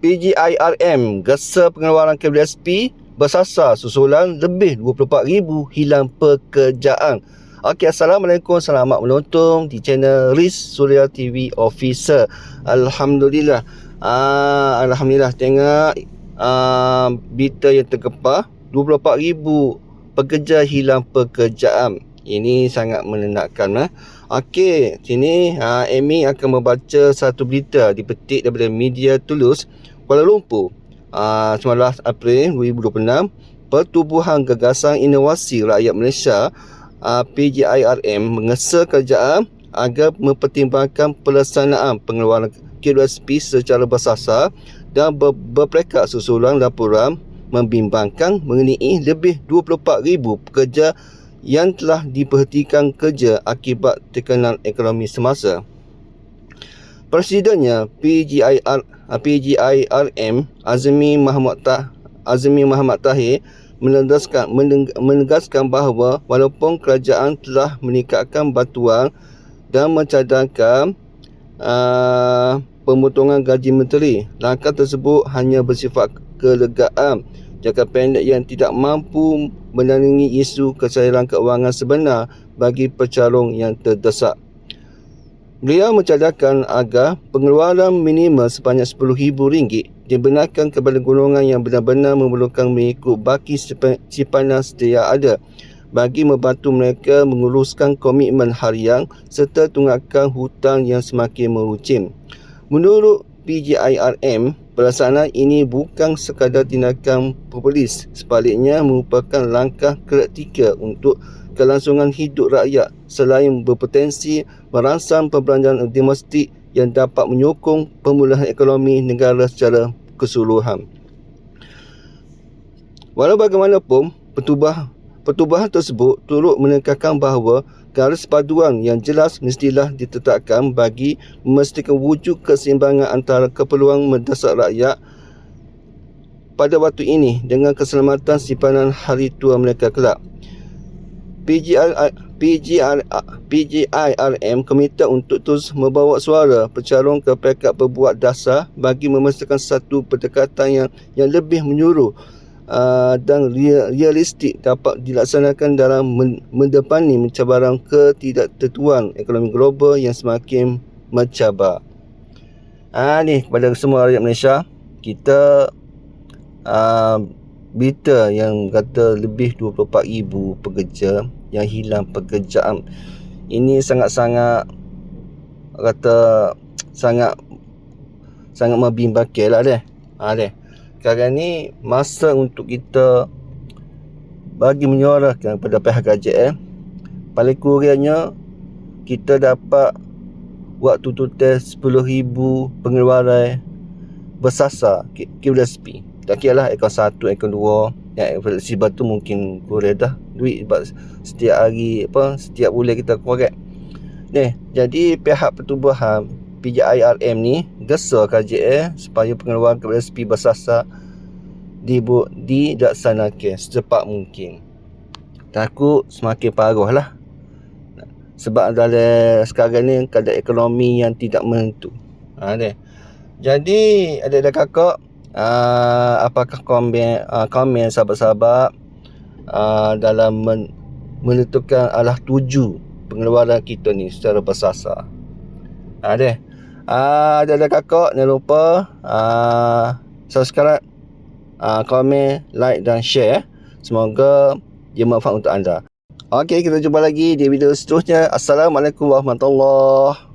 PGIRM gesa pengeluaran KWSP bersasar susulan lebih 24,000 hilang pekerjaan. Okey, Assalamualaikum, selamat menonton di channel Riz Suria TV Officer. Alhamdulillah. Alhamdulillah tengok berita yang tergepar 24,000 pekerja hilang pekerjaan. Ini sangat menenakkan. Okey, sini Amy akan membaca satu berita dipetik daripada media Tulus, Kuala Lumpur. 19 April 2026, Pertubuhan Gagasan Inovasi Rakyat Malaysia PGIRM mengesa kerajaan agar mempertimbangkan pelaksanaan pengeluaran KWSP secara bersasar dan berperingkat susulan laporan membimbangkan mengenai lebih 24,000 pekerja yang telah diberhentikan kerja akibat tekanan ekonomi semasa. Presidennya PGIRM Azmi Muhammad Tahir menegaskan bahawa walaupun kerajaan telah meningkatkan bantuan dan mencadangkan pemotongan gaji menteri, langkah tersebut hanya bersifat kelegaan jangka pendek yang tidak mampu menandingi isu kesairan keuangan sebenar bagi pecarong yang terdesak. Beliau mencadangkan agar pengeluaran minimal sebanyak RM10,000 dibenarkan kepada golongan yang benar-benar memerlukan mengikut baki simpanan sedia ada bagi membantu mereka menguruskan komitmen harian serta tunggakan hutang yang semakin meruncing. Menurut PGIRM, pelaksanaan ini bukan sekadar tindakan populis, sebaliknya merupakan langkah kritikal untuk kelangsungan hidup rakyat selain berpotensi merangsang perbelanjaan domestik yang dapat menyokong pemulihan ekonomi negara secara keseluruhan. Walau bagaimanapun, pertubuhan tersebut turut menekankan bahawa garis paduan yang jelas mestilah ditetapkan bagi memastikan wujud keseimbangan antara keperluan mendesak rakyat pada waktu ini dengan keselamatan simpanan hari tua mereka kelak. PGIRM komited untuk terus membawa suara pecarong ke peringkat berbuat dasar bagi memastikan satu pendekatan yang lebih menyeluruh dan realistik dapat dilaksanakan dalam mendepani mencabaran ketidaktentuan ekonomi global yang semakin mencabar. Ni kepada semua rakyat Malaysia, kita berita yang kata lebih 24,000 pekerja yang hilang pekerjaan. Ini sangat-sangat sangat membimbangkan lah deh. Sekarang ni masa untuk kita bagi menyuarakan kepada pihak KJL, paling kurangnya kita dapat buat tututan 10,000 pengeluaran bersasar KWSP. Tak kira lah ekor 1, ekor 2. Yang fleksibel tu mungkin kurang dah duit sebab setiap hari setiap bulan kita korek. Jadi pihak pertubuhan PGIRM ni gesa KJL supaya pengeluaran KWSP bersasar dilaksanakan secepat mungkin. Takut semakin parah lah, sebab dalam sekarang ni keadaan ekonomi yang tidak menentu. Jadi adik-adik kakak, apakah komen sahabat-sahabat dalam menentukan arah tuju pengeluaran kita ni secara bersasar? Ada kakak, jangan lupa subscribe, komen, like dan share. Semoga dia manfaat untuk anda. Okey, kita jumpa lagi di video seterusnya. Assalamualaikum warahmatullahi